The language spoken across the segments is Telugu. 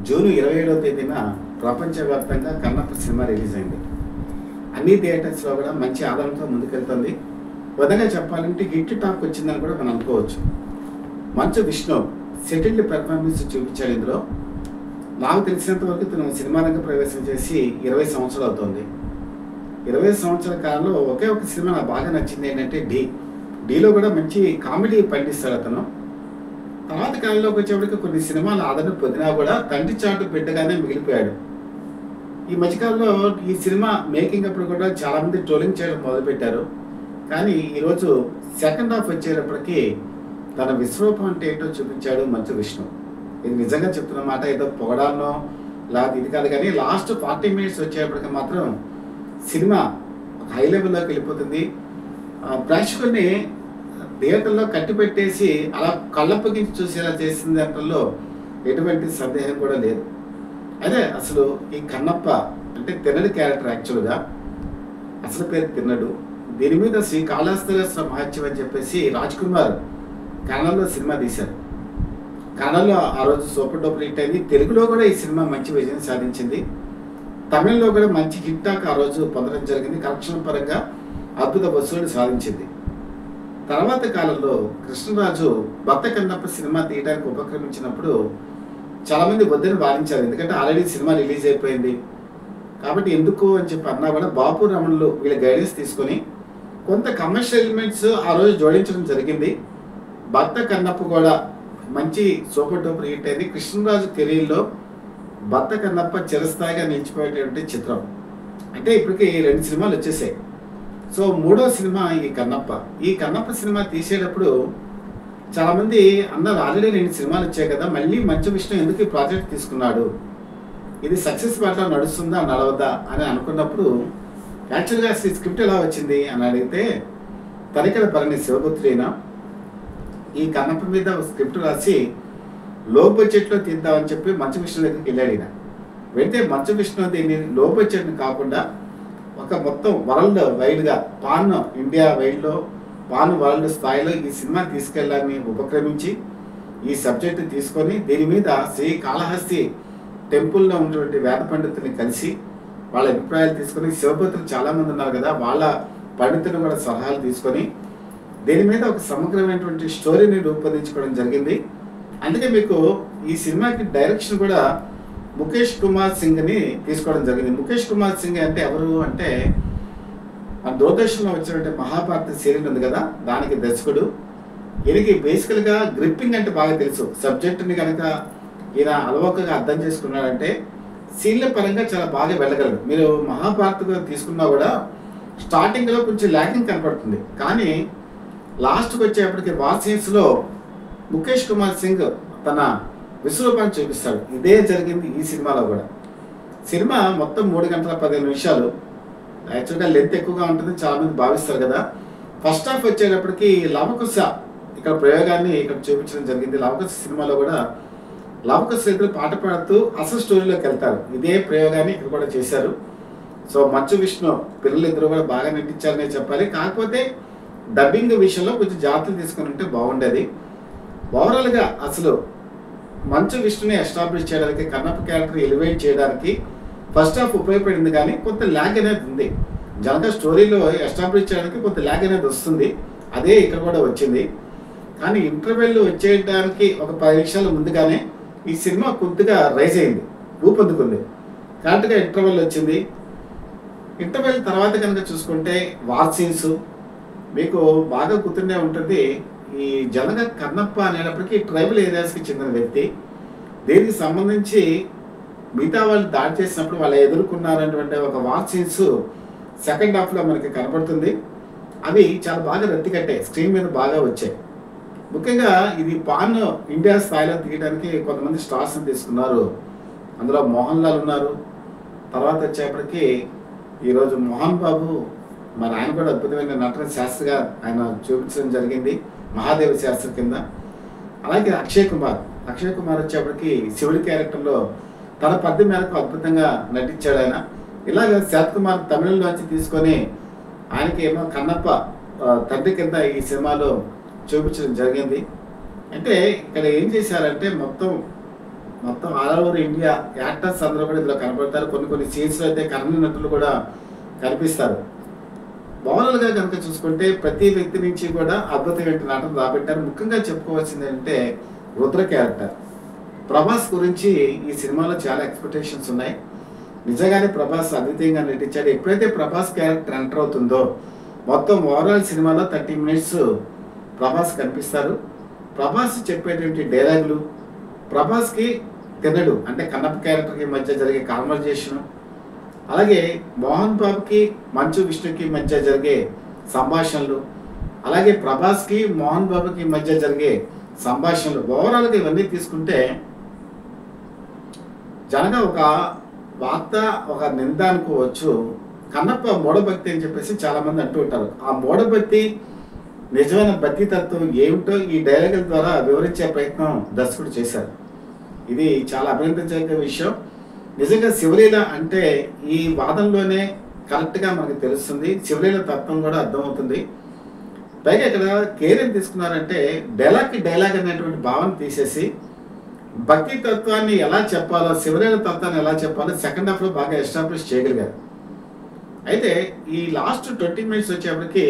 జూన్ 27వ తేదీన ప్రపంచవ్యాప్తంగా కన్నప్ప సినిమా రిలీజ్ అయింది. అన్ని థియేటర్స్లో కూడా మంచి ఆదరణతో ముందుకెళ్తుంది. విధంగా చెప్పాలంటే హిట్ టాక్ వచ్చిందని కూడా మనం అనుకోవచ్చు. మంచు విష్ణు సెటిల్డ్ పెర్ఫార్మెన్స్ చూపించాడు ఇందులో. నాకు తెలిసినంత వరకు తను సినిమా రంగ ప్రవేశం చేసి 20 సంవత్సరాలు అవుతుంది. 20 సంవత్సరాల కాలంలో ఒకే ఒక సినిమా నాకు బాగా నచ్చింది ఏంటంటే డీలో కూడా మంచి కామెడీ పండిస్తాడు అతను. తర్వాత కాలంలోకి వచ్చేప్పటికి కొన్ని సినిమాలు ఆదరణ పొందినా కూడా తండ్రి చాటు బిడ్డగానే మిగిలిపోయాడు. ఈ మధ్యకాలంలో ఈ సినిమా మేకింగ్ అప్పుడు కూడా చాలామంది ట్రోలింగ్ చేయడం మొదలుపెట్టారు. కానీ ఈరోజు సెకండ్ హాఫ్ వచ్చేటప్పటికి తన విశ్వరూపం అంటే ఏంటో చూపించాడు మంచు విష్ణు. ఇది నిజంగా చెప్తున్న మాట, ఏదో పొగడాలనో లేకపోతే ఇది కాదు. కానీ లాస్ట్ 40 మినిట్స్ వచ్చేప్పటికి మాత్రం సినిమా హై లెవెల్లోకి వెళ్ళిపోతుంది. ప్రేక్షకుల్ని థియేటర్లో కట్టిపెట్టేసి అలా కళ్ళప్పగించి చూసేలా చేసింది అంటల్లో ఎటువంటి సందేహం కూడా లేదు. అదే అసలు ఈ కన్నప్ప అంటే తిన్నడి క్యారెక్టర్. యాక్చువల్గా అసలు పేరు తిన్నడు. దీని మీద శ్రీకాళహస్తీశ్వర మహత్యం అని చెప్పేసి రాజ్ కుమార్ కన్నడలో సినిమా తీశారు. కన్నడలో ఆ రోజు సూపర్ డూపర్ హిట్ అయింది. తెలుగులో కూడా ఈ సినిమా మంచి విజయం సాధించింది. తమిళ్లో కూడా మంచి హిట్ టాక్ ఆ రోజు పొందడం జరిగింది. కలెక్షన్ పరంగా అద్భుత వసూలు సాధించింది. తర్వాత కాలంలో కృష్ణరాజు భక్త కన్నప్ప సినిమా తీయడానికి ఉపక్రమించినప్పుడు చాలామంది వద్దని వారించారు. ఎందుకంటే ఆల్రెడీ సినిమా రిలీజ్ అయిపోయింది కాబట్టి ఎందుకు అని చెప్పి అన్నా కూడా బాపు రమణులు వీళ్ళ గైడెన్స్ తీసుకొని కొంత కమర్షియల్ ఎలిమెంట్స్ ఆ రోజు జోడించడం జరిగింది. భక్త కన్నప్ప కూడా మంచి సూపర్ డూపర్ హిట్ అయింది. కృష్ణరాజు కెరీర్లో భక్త కన్నప్ప చిరస్థాయిగా నిలిచిపోయేటువంటి చిత్రం. అంటే ఇప్పటికి 2 సినిమాలు వచ్చేసాయి. సో 3వ సినిమా ఈ కన్నప్ప సినిమా తీసేటప్పుడు చాలామంది అన్నారు ఆల్రెడీ 2 సినిమాలు వచ్చాయి కదా, మళ్ళీ మంచు విష్ణు ఎందుకు ఈ ప్రాజెక్ట్ తీసుకున్నాడు, ఇది సక్సెస్ బాటలో నడుస్తుందా నడవద్దా అని అనుకున్నప్పుడు యాక్చువల్గా అసలు స్క్రిప్ట్ ఎలా వచ్చింది అని అడిగితే తనికెల భరణి శివపుత్రిన ఈ కన్నప్ప మీద స్క్రిప్ట్ రాసి లో బడ్జెట్లో తీద్దామని చెప్పి మంచు విష్ణు దగ్గరికి వెళ్ళాడు. వెళ్తే మంచు విష్ణు దీన్ని లో బడ్జెట్ని కాకుండా ఒక మొత్తం వరల్డ్ వైడ్గా ఇండియా వైడ్లో వరల్డ్ స్థాయిలో ఈ సినిమా తీసుకెళ్ళాలని ఉపక్రమించి ఈ సబ్జెక్టు తీసుకొని దీని మీద శ్రీకాళహస్తి టెంపుల్లో ఉన్నటువంటి వేద పండితుల్ని కలిసి వాళ్ళ అభిప్రాయాలు తీసుకొని, శివపుత్రులు చాలామంది ఉన్నారు కదా వాళ్ళ పండితులను కూడా సలహాలు తీసుకొని దీని మీద ఒక సమగ్రమైనటువంటి స్టోరీని రూపొందించుకోవడం జరిగింది. అందుకే మీకు ఈ సినిమాకి డైరెక్షన్ కూడా ముఖేష్ కుమార్ సింగ్ని తీసుకోవడం జరిగింది. ముఖేష్ కుమార్ సింగ్ అంటే ఎవరు అంటే మన దూరదర్శన్లో వచ్చినటువంటి మహాభారత సీరియల్ ఉంది కదా దానికి దర్శకుడు. ఈయనకి బేసికల్గా గ్రిప్పింగ్ అంటే బాగా తెలుసు. సబ్జెక్టుని కనుక ఈయన అలవోకగా అర్థం చేసుకున్నాడంటే సీన్ల పరంగా చాలా బాగా వెళ్ళగలడు. మీరు మహాభారత తీసుకున్నా కూడా స్టార్టింగ్లో కొంచెం ల్యాకింగ్ కనపడుతుంది, కానీ లాస్ట్కి వచ్చేప్పటికి వార్ సీన్స్లో ముఖేష్ కుమార్ సింగ్ తన విశ్వరూపాన్ని చూపిస్తాడు. ఇదే జరిగింది ఈ సినిమాలో కూడా. సినిమా మొత్తం 3 గంటల 15 నిమిషాలు. యాక్చువల్గా లెంత్ ఎక్కువగా ఉంటుంది చాలామంది భావిస్తారు కదా. ఫస్ట్ హాఫ్ వచ్చేటప్పటికి లవకుశ ఇక్కడ ప్రయోగాన్ని ఇక్కడ చూపించడం జరిగింది. లవకుశ సినిమాలో కూడా లవకుశ ఇద్దరు పాట పాడుతూ అసలు స్టోరీలోకి వెళ్తారు. ఇదే ప్రయోగాన్ని ఇక్కడ కూడా చేశారు. సో మంచు విష్ణు పిల్లలిద్దరూ కూడా బాగా నటించారనే చెప్పాలి. కాకపోతే డబ్బింగ్ విషయంలో కొంచెం జాగ్రత్తలు తీసుకుని ఉంటే బాగుండేది. ఓవరాల్గా అసలు మంచు విష్ణుని ఎస్టాబ్లిష్ చేయడానికి, కన్నప్ప క్యారెక్టర్ ఎలివేట్ చేయడానికి ఫస్ట్ హాఫ్ ఉపయోగపడింది, కానీ కొంత ల్యాగ్ అనేది ఉంది. జనక స్టోరీలో ఎస్టాబ్లిష్ చేయడానికి కొంత ల్యాగ్ అనేది వస్తుంది. అదే ఇక్కడ కూడా వచ్చింది. కానీ ఇంటర్వెల్ వచ్చేయడానికి ఒక 10 నిమిషాల ముందుగానే ఈ సినిమా కొద్దిగా రైజ్ అయింది, ఊపందుకుంది. కరెక్ట్గా ఇంటర్వెల్ వచ్చింది. ఇంటర్వెల్ తర్వాత కనుక చూసుకుంటే వార్ సీన్స్ మీకు బాగా గుర్తుండే ఉంటుంది. ఈ జనక కన్నప్ప అనేటప్పటికీ ట్రైబల్ ఏరియాస్కి చెందిన వ్యక్తి. దీనికి సంబంధించి మిగతా వాళ్ళు దాడి చేసినప్పుడు వాళ్ళు ఎదుర్కొన్నారనేటువంటి ఒక వార్ సీన్స్ సెకండ్ హాఫ్లో మనకి కనపడుతుంది. అవి చాలా బాగా రత్తికట్టాయి, స్క్రీన్ మీద బాగా వచ్చాయి. ముఖ్యంగా ఇది ఇండియా స్థాయిలో తీయడానికి కొంతమంది స్టార్స్ని తీసుకున్నారు. అందులో మోహన్ లాల్ ఉన్నారు. తర్వాత వచ్చేప్పటికి ఈరోజు మోహన్ బాబు మరి ఆయన కూడా అద్భుతమైన నటన శాస్త్రిగా ఆయన చూపించడం జరిగింది, మహాదేవ శాస్త్రి కింద. అలాగే అక్షయ్ కుమార్ వచ్చేప్పటికి శివుడి క్యారెక్టర్లో తన పద్ధతి మేరకు అద్భుతంగా నటించాడు ఆయన. ఇలాగ శరత్ కుమార్ తమిళంలోంచి తీసుకొని ఆయనకి ఏమో కన్నప్ప తండ్రి కింద ఈ సినిమాలో చూపించడం జరిగింది. అంటే ఇక్కడ ఏం చేశారంటే మొత్తం మొత్తం ఆల్ ఓవర్ ఇండియా యాక్టర్స్ అందరూ కూడా ఇందులో కనబడతారు. కొన్ని కొన్ని సీన్స్లో అయితే కన్నడ నటులు కూడా కనిపిస్తారు. ఓవరాల్గా కనుక చూసుకుంటే ప్రతి వ్యక్తి నుంచి కూడా అద్భుతమైన నటన రాబట్టారు. ముఖ్యంగా చెప్పుకోవాల్సింది ఏంటంటే రుద్ర క్యారెక్టర్. ప్రభాస్ గురించి ఈ సినిమాలో చాలా ఎక్స్పెక్టేషన్స్ ఉన్నాయి. నిజంగానే ప్రభాస్ అద్వితీయంగా నటించాడు. ఎప్పుడైతే ప్రభాస్ క్యారెక్టర్ ఎంటర్ అవుతుందో మొత్తం ఓవరాల్ సినిమాలో 30 మినిట్స్ ప్రభాస్ కనిపిస్తారు. ప్రభాస్ చెప్పేటువంటి డైలాగులు, ప్రభాస్కి తినడు అంటే కన్నప్ప క్యారెక్టర్కి మధ్య జరిగే కాన్వర్జేషను, అలాగే మోహన్ బాబుకి మంచు విష్ణుకి మధ్య జరిగే సంభాషణలు, అలాగే ప్రభాస్కి మోహన్ బాబుకి మధ్య జరిగే సంభాషణలు, ఓవరాల్గా ఇవన్నీ తీసుకుంటే జనగా ఒక వార్త ఒక నింద అనుకోవచ్చు. కన్నప్ప మూఢభక్తి అని చెప్పేసి చాలామంది అంటూ ఉంటారు. ఆ మూఢభక్తి నిజమైన భక్తి తత్వం ఏమిటో ఈ డైలాగుల ద్వారా వివరించే ప్రయత్నం దర్శకుడు చేశారు. ఇది చాలా అభినందించే విషయం. నిజంగా శివలీల అంటే ఈ వాదంలోనే కరెక్ట్గా మనకు తెలుస్తుంది. శివలీల తత్వం కూడా అర్థమవుతుంది. పైగా ఇక్కడ కేర్ ఏం తీసుకున్నారంటే డైలాగ్కి డైలాగ్ అనేటువంటి భావన తీసేసి భక్తి తత్వాన్ని ఎలా చెప్పాలో, శివలీల తత్వాన్ని ఎలా చెప్పాలో సెకండ్ హాఫ్లో బాగా ఎస్టాబ్లిష్ చేయగలిగారు. అయితే ఈ లాస్ట్ 20 మినిట్స్ వచ్చేప్పటికి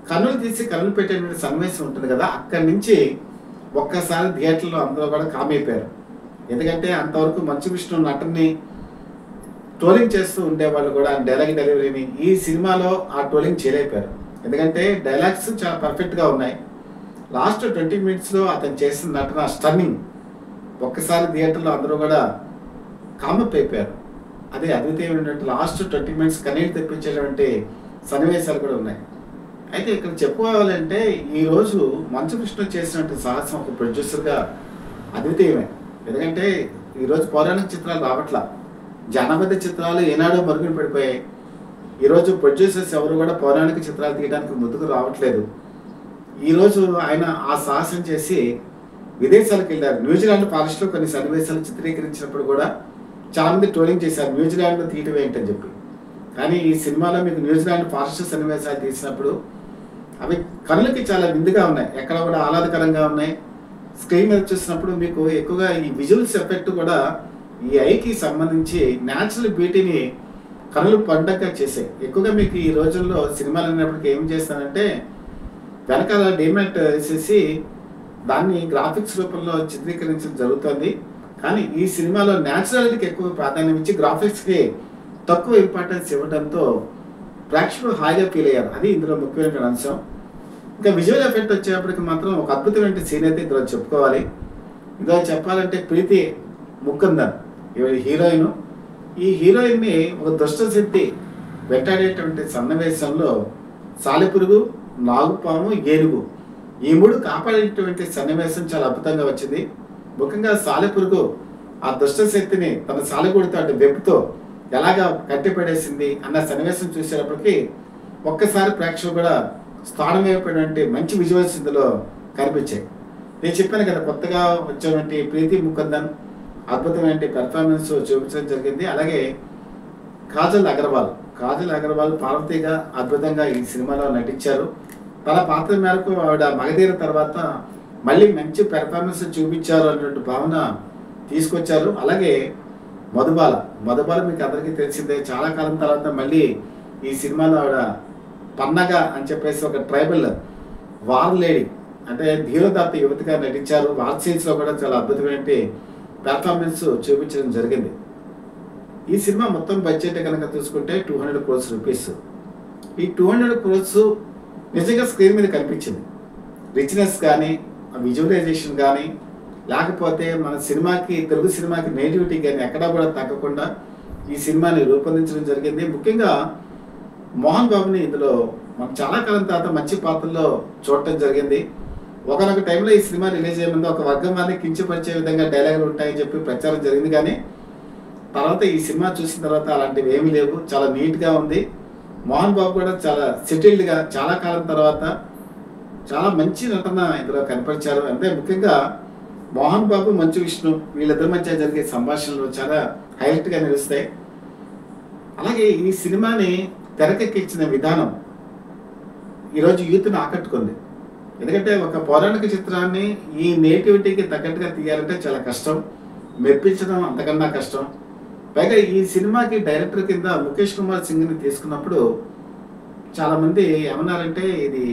కన్నులు తీసి కన్నులు పెట్టేటువంటి సన్నివేశం ఉంటుంది కదా, అక్కడి నుంచి ఒక్కసారి థియేటర్లో అందరూ కూడా కామైపోయారు. ఎందుకంటే అంతవరకు మంచు విష్ణు నటన్ని ట్రోలింగ్ చేస్తూ ఉండేవాళ్ళు కూడా డైలాగ్ డెలివరీని ఈ సినిమాలో ఆ ట్రోలింగ్ చేయలేకపోయారు. ఎందుకంటే డైలాగ్స్ చాలా పర్ఫెక్ట్గా ఉన్నాయి. లాస్ట్ 20 మినిట్స్లో అతను చేసిన నటన స్టన్నింగ్. ఒక్కసారి థియేటర్లో అందరూ కూడా కామప్ అయిపోయారు. అదే అద్వితీయమైనటువంటి లాస్ట్ 20 మినిట్స్ కన్నీళ్ళు తెప్పించేటువంటి సన్నివేశాలు కూడా ఉన్నాయి. అయితే ఇక్కడ చెప్పుకోవాలంటే ఈరోజు మంచు విష్ణు చేసినటువంటి సాహసం ఒక ప్రొడ్యూసర్గా అద్వితీయమే. ఎందుకంటే ఈరోజు పౌరాణిక చిత్రాలు రావట్లా, జనబద్ధ చిత్రాలు ఏనాడో మరుగున పడిపోయాయి. ఈరోజు ప్రొడ్యూసర్స్ ఎవరు కూడా పౌరాణిక చిత్రాలు తీయడానికి ముందుకు రావట్లేదు. ఈరోజు ఆయన ఆ సాహసం చేసి విదేశాలకు వెళ్ళారు. న్యూజిలాండ్ ఫారెస్ట్లో కొన్ని సన్నివేశాలు చిత్రీకరించినప్పుడు కూడా చాలామంది ట్రోలింగ్ చేశారు, న్యూజిలాండ్లో తీయటం ఏంటని చెప్పి. కానీ ఈ సినిమాలో మీకు న్యూజిలాండ్ ఫారెస్ట్ సన్నివేశాలు తీసినప్పుడు అవి కళ్ళకి చాలా విందుగా ఉన్నాయి, ఎక్కడ కూడా ఆహ్లాదకరంగా ఉన్నాయి. స్క్రీన్ మీద చూసినప్పుడు మీకు ఎక్కువగా ఈ విజువల్స్ ఎఫెక్ట్ కూడా ఈ ఐకి సంబంధించి న్యాచురల్ బ్యూటీని కనులు పండగగా చేసాయి. ఎక్కువగా మీకు ఈ రోజుల్లో సినిమాలు అనేప్పటికీ ఏం చేస్తానంటే వెనకాల డిమాట్ వేసేసి దాన్ని గ్రాఫిక్స్ రూపంలో చిత్రీకరించడం జరుగుతుంది. కానీ ఈ సినిమాలో న్యాచురాలిటీకి ఎక్కువ ప్రాధాన్యం ఇచ్చి గ్రాఫిక్స్కి తక్కువ ఇంపార్టెన్స్ ఇవ్వడంతో ప్రేక్షకులు హాయిగా ఫీల్ అయ్యారు. అది ఇందులో ముఖ్యమైన అంశం. ఇంకా విజువల్ ఎఫెక్ట్ వచ్చేప్పటికి మాత్రం ఒక అద్భుతమైన సీన్ అయితే ఇందులో చెప్పుకోవాలి. ఇందులో చెప్పాలంటే ప్రీతి ముకుందన్ హీరోయిన్. ఈ హీరోయిన్ని ఒక దుష్టశక్తి వెంటాడేటువంటి సన్నివేశంలో సాలెపురుగు, నాగుపాము, ఏనుగు ఈ మూడు కాపాడేటువంటి సన్నివేశం చాలా అద్భుతంగా వచ్చింది. ముఖ్యంగా సాలెపురుగు ఆ దుష్టశక్తిని తన సాలెగూడితో అంటే వెబ్బుతో ఎలాగా కట్టిపడేసింది అన్న సన్నివేశం చూసేటప్పటికి ఒక్కసారి ప్రేక్షకులు కూడా స్థానమైపోయినటువంటి మంచి విజువల్స్ ఇందులో కనిపించాయి. నేను చెప్పాను కదా, కొత్తగా వచ్చినటువంటి ప్రీతి ముకుందన్ అద్భుతమైన పెర్ఫార్మెన్స్ చూపించడం జరిగింది. అలాగే కాజల్ అగర్వాల్ పార్వతిగా అద్భుతంగా ఈ సినిమాలో నటించారు. తన పాత్ర మేరకు ఆవిడ మగధీర తర్వాత మళ్ళీ మంచి పెర్ఫార్మెన్స్ చూపించారు అన్నటువంటి భావన తీసుకొచ్చారు. అలాగే మధుబాల మీకు అందరికీ తెలిసిందే, చాలా కాలం తర్వాత మళ్ళీ ఈ సినిమాలో ఆవిడ పన్నగ అని చెప్పేసి ఒక ట్రైబల్ వార్ లేడీ అంటే ధీరోదాత్త యువతిగా నటించారు. వార్ సీన్స్లో కూడా చాలా అద్భుతమైన పెర్ఫార్మెన్స్ చూపించడం జరిగింది. ఈ సినిమా మొత్తం బడ్జెట్ కనుక చూసుకుంటే 200 crores రూపీస్. ఈ 200 crores నిజంగా స్క్రీన్ మీద కనిపించింది. రిచ్నెస్ కానీ విజువలైజేషన్ కానీ లేకపోతే మన సినిమాకి తెలుగు సినిమాకి నేటివిటీ కానీ ఎక్కడా కూడా తగ్గకుండా ఈ సినిమాని రూపొందించడం జరిగింది. ముఖ్యంగా మోహన్ బాబుని ఇందులో మనం చాలా కాలం తర్వాత మంచి పాత్రలో చూడటం జరిగింది. ఒకనొక టైంలో ఈ సినిమా రిలీజ్ అయ్యే ముందు ఒక వర్గం వారిని కించపరిచే విధంగా డైలాగులు ఉంటాయని చెప్పి ప్రచారం జరిగింది. కానీ తర్వాత ఈ సినిమా చూసిన తర్వాత అలాంటివి ఏమీ లేవు, చాలా నీట్గా ఉంది. మోహన్ బాబు కూడా చాలా సెటిల్డ్గా చాలా కాలం తర్వాత చాలా మంచి నటన ఇందులో కనపరిచారు. అంటే ముఖ్యంగా మోహన్ బాబు, మంచు విష్ణు వీళ్ళిద్దరి మధ్య జరిగే సంభాషణలు చాలా హైలైట్గా నిలుస్తాయి. అలాగే ఈ సినిమాని తెరకెక్కించిన విధానం ఈరోజు యూత్ని ఆకట్టుకుంది. ఎందుకంటే ఒక పౌరాణిక చిత్రాన్ని ఈ నేటివిటీకి తగ్గట్టుగా తీయాలంటే చాలా కష్టం. మెప్పించడం అంతకన్నా కష్టం. పైగా ఈ సినిమాకి డైరెక్టర్ కింద ముఖేష్ కుమార్ సింగ్ని తీసుకున్నప్పుడు చాలామంది ఏమన్నారంటే ఇది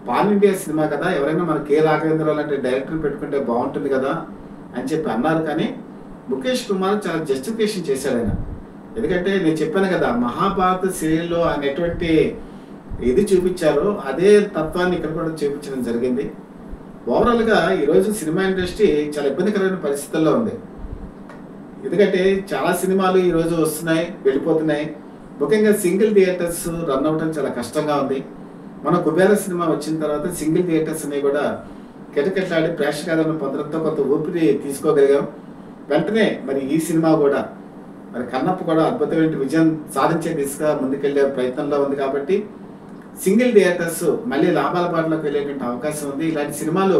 పాన్ ఇండియా సినిమా కదా, ఎవరైనా మన కె రాఘవేంద్రరావు లాంటి డైరెక్టర్ని పెట్టుకుంటే బాగుంటుంది కదా అని చెప్పి అన్నారు. కానీ ముఖేష్ కుమార్ చాలా జస్టిఫికేషన్ చేశాడు ఆయన. ఎందుకంటే నేను చెప్పాను కదా, మహాభారత సీరియల్లో ఆయన ఎటువంటి ఇది చూపించారో అదే తత్వాన్ని ఇక్కడ కూడా చూపించడం జరిగింది. ఓవరాల్గా ఈరోజు సినిమా ఇండస్ట్రీ చాలా ఇబ్బందికరమైన పరిస్థితుల్లో ఉంది. ఎందుకంటే చాలా సినిమాలు ఈరోజు వస్తున్నాయి, వెళ్ళిపోతున్నాయి. ముఖ్యంగా సింగిల్ థియేటర్స్ రన్ అవడం చాలా కష్టంగా ఉంది. మన కుబేర సినిమా వచ్చిన తర్వాత సింగిల్ థియేటర్స్ అనేవి కూడా కిటకిటలాడి ప్రేక్షకాదరణ పొందడంతో కొంత ఊపిరి తీసుకోగలిగాం. వెంటనే మరి ఈ సినిమా కూడా మరి కన్నప్ప కూడా అద్భుతమైన విజయం సాధించే దిశగా ముందుకెళ్లే ప్రయత్నంలో ఉంది. కాబట్టి సింగిల్ థియేటర్స్ మళ్ళీ లాభాల బాటలోకి వెళ్ళేటువంటి అవకాశం ఉంది. ఇలాంటి సినిమాలు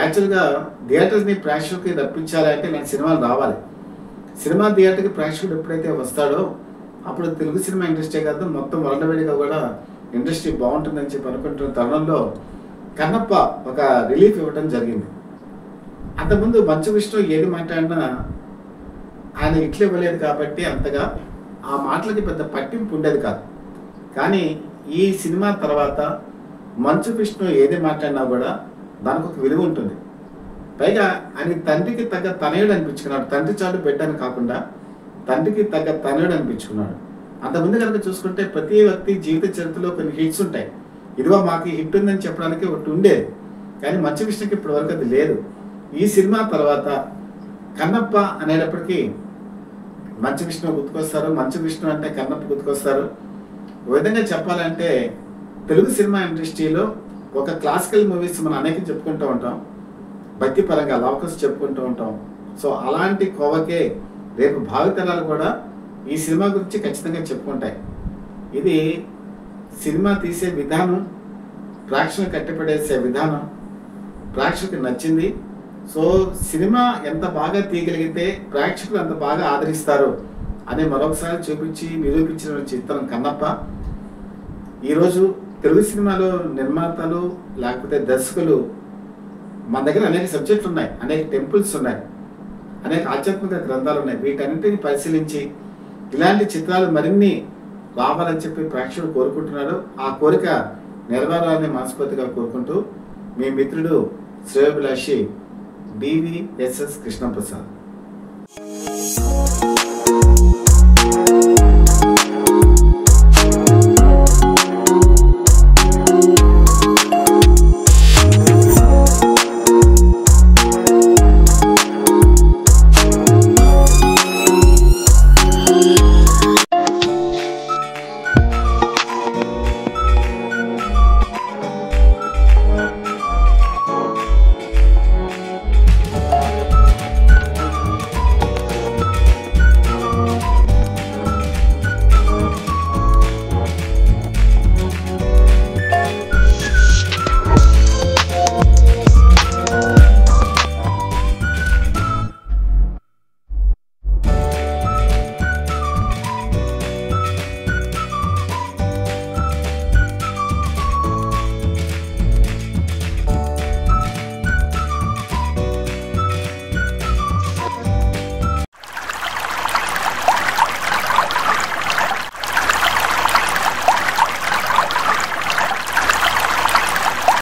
యాక్చువల్గా థియేటర్స్ని ప్రేక్షకులకి రప్పించాలంటే ఇలాంటి సినిమాలు రావాలి. సినిమా థియేటర్కి ప్రేక్షకుడు ఎప్పుడైతే వస్తాడో అప్పుడు తెలుగు సినిమా ఇండస్ట్రీ కాదు, మొత్తం వరల్డ్ కూడా ఇండస్ట్రీ బాగుంటుందని చెప్పి అనుకుంటున్న తరుణంలో కన్నప్ప ఒక రిలీఫ్ ఇవ్వడం జరిగింది. అంతకుముందు మంచు విష్ణు ఏది మాట్లాడినా ఆయన ఇట్లు ఇవ్వలేదు కాబట్టి అంతగా ఆ మాటలకి పెద్ద పట్టింపు ఉండేది కాదు. కానీ ఈ సినిమా తర్వాత మంచు విష్ణు ఏది మాట్లాడినా కూడా దానికి ఒక విలువ ఉంటుంది. పైగా ఆయన తండ్రికి తగ్గ తనయుడు అనిపించుకున్నాడు. తండ్రి చాటు బిడ్డని కాకుండా తండ్రికి తగ్గ తనయుడు అనిపించుకున్నాడు. అంతకుముందు కనుక చూసుకుంటే ప్రతి వ్యక్తి జీవిత చరిత్రలో కొన్ని హిట్స్ ఉంటాయి. ఇదిగో మాకు హిట్ ఉందని చెప్పడానికి ఒకటి ఉండేది. కానీ మంచు విష్ణుకి ఇప్పటి వరకు అది లేదు. ఈ సినిమా తర్వాత కన్నప్ప అనేటప్పటికీ మంచు విష్ణు గుర్తుకొస్తారు, మంచు విష్ణు అంటే కన్నప్ప గుర్తుకొస్తారు. ఒక విధంగా చెప్పాలంటే తెలుగు సినిమా ఇండస్ట్రీలో ఒక క్లాసికల్ మూవీస్ మనం అనేక చెప్పుకుంటూ ఉంటాం, భక్తి పరంగా లవకస్ చెప్పుకుంటూ ఉంటాం. సో అలాంటి కోవకే రేపు భావితరాలు కూడా ఈ సినిమా గురించి ఖచ్చితంగా చెప్పుకుంటాయి. ఇది సినిమా తీసే విధానం, ప్రేక్షకులు కట్టిపడేసే విధానం ప్రేక్షకులకు నచ్చింది. సో సినిమా ఎంత బాగా తీయగలిగితే ప్రేక్షకులు అంత బాగా ఆదరిస్తారు అని మరొకసారి చూపించి నిరూపించిన చిత్రం కన్నప్ప. ఈరోజు తెలుగు సినిమాలో నిర్మాతలు లేకపోతే దర్శకులు మన దగ్గర అనేక సబ్జెక్టులు ఉన్నాయి, అనేక టెంపుల్స్ ఉన్నాయి, అనేక ఆధ్యాత్మిక గ్రంథాలు ఉన్నాయి. వీటన్నింటిని పరిశీలించి ఇలాంటి చిత్రాలు మరిన్ని రావాలని చెప్పి ప్రేక్షకులు కోరుకుంటున్నారు. ఆ కోరిక నెరవేరాలని మనస్ఫూర్తిగా కోరుకుంటూ మీ మిత్రుడు శ్రేయోభిలాషి BVSS కృష్ణప్రసాద్.